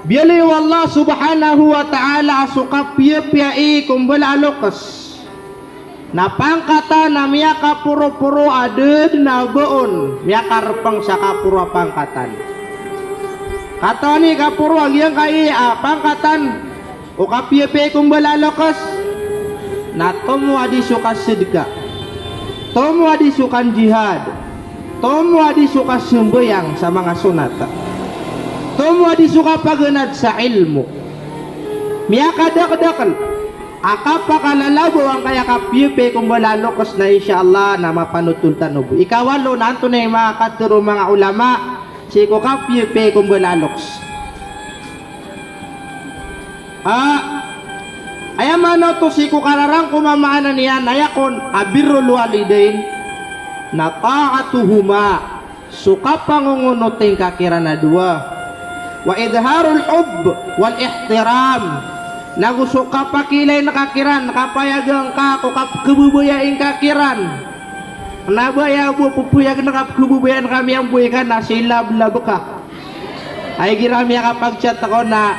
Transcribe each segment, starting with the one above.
Biyali Allah subhanahu wa ta'ala suka pia-piai kumbala alokas. Napangkata na miya kapuro-puro aded na goon. Miya karpang sa kapuro pangkatan. Kata ni kapuro agyang kai pangkatan. O kapia-piai kumbala alokas. Na tomu adi suka sedekah. Tomu adi suka jihad. Tomu adi suka sembayang sa mga sunata. Tomu adi suka pagenad sa ilmu. Miya kadak-dakan. Akapa kalalabo ang kaya kapiyupe kung balalokos na insyaallah na mapanutultan ubo. Ikawalo na ito na yung mga katuro mga ulama. Siko kapiyupe kung balaloks. Ayamano to siko kararang kumamaanan niyan. Ayakon abirul walidain na ta'atuhuma. Suka pangungunuting kakiran na dua. Wa idharul hub wal ihtiram. Nagusuka pakilay nakakiran, nakapayagang ka, kukap kebubuyain kakiran. Nabaya bu pupuyag nakap kebubuyain kami ang buikan na silab labaka. Ay girami kapag chat ako na,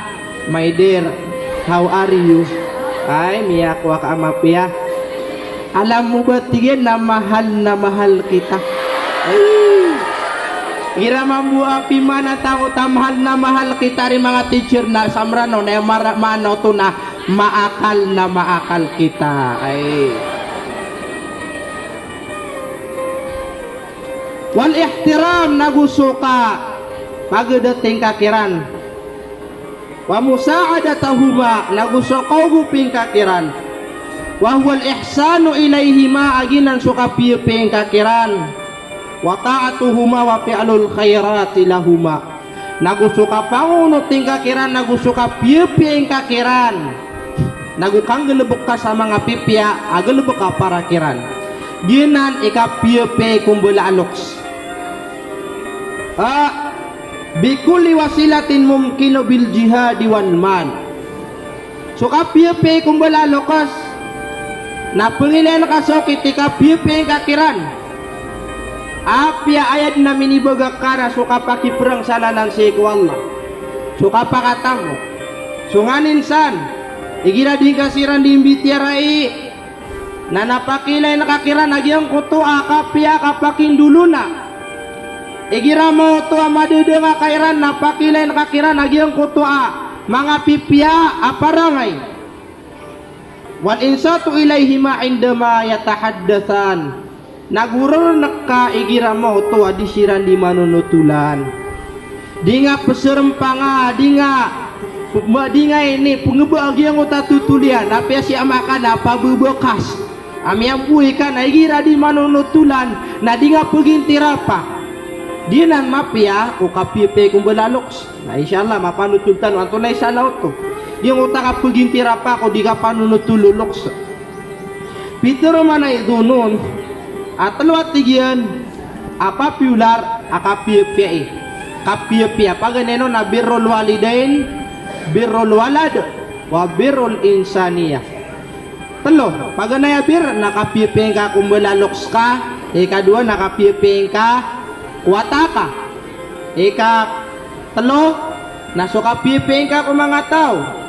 my dear, how are you? Ay miya kuha ka amapya. Alam mo ba tigin na mahal kita? Ay. Ira mambuang pimana tao tamahal na mahal kita rin mga teacher na samrano na mano to na maakal kita. Ay. Wal ihtiram nagusuka pagdating kakiran. Wa musa'adatahuma nagusuka guping kakiran. Wa huwal ihsanu ilayhima aginan suka piyuping kakiran. Wa ta'atuhuma wa fi'lul khairati lahuma. Nagusuka pangunuting kakiran, nagusuka pipi kakiran. Nagukang gelebok ka sa mga pipya, agelebok ka para kiran. Ginan ika pipi kumbula aloks. Bikulli wasilatin mumkino bil jihadi wan man. Suka pipi kumbula alokas. Na pengilan kasokit ika pipi kakiran. Apya ayat na minibaga kara suka pakiperang salalang siku Allah. Suka pakatamo. Sunganin san. Igira di kasiran di imbitiarai. Na napakilay nakakiran agyang kuto akapya kapakin dulu na. Igira mo to amadede nga kairan napakilay nakakiran agyang kuto mga pipya aparangay. Wal insatu ilayhima indama yatahaddatsan. Nagurol nakka igira mo to adisiran di manunutulan. Di nga peserempanga, di nga ini pengebagi yang uta tutulian. Tapi si amakan apa bebekas. Ami yang buikan igira di manunutulan. Na di nga pegintirapa. Di nan mapia o kapipe kumbelaloks. Na insyaallah mapanutultan anto na isalaw to. Di nga uta ka pegintirapa ko di ka panunutululoks. Pitero mana idunun. At luat tigian apa piular akapiyepia kapiyepia paganeno na birrul walidain birrul walad wa birrul insaniyah telo paganaya bir nakapiyepia ka kumbelaloks ka ikadua nakapiyepia ka kuataka ika telo nasuka piyepia ka kumanga tao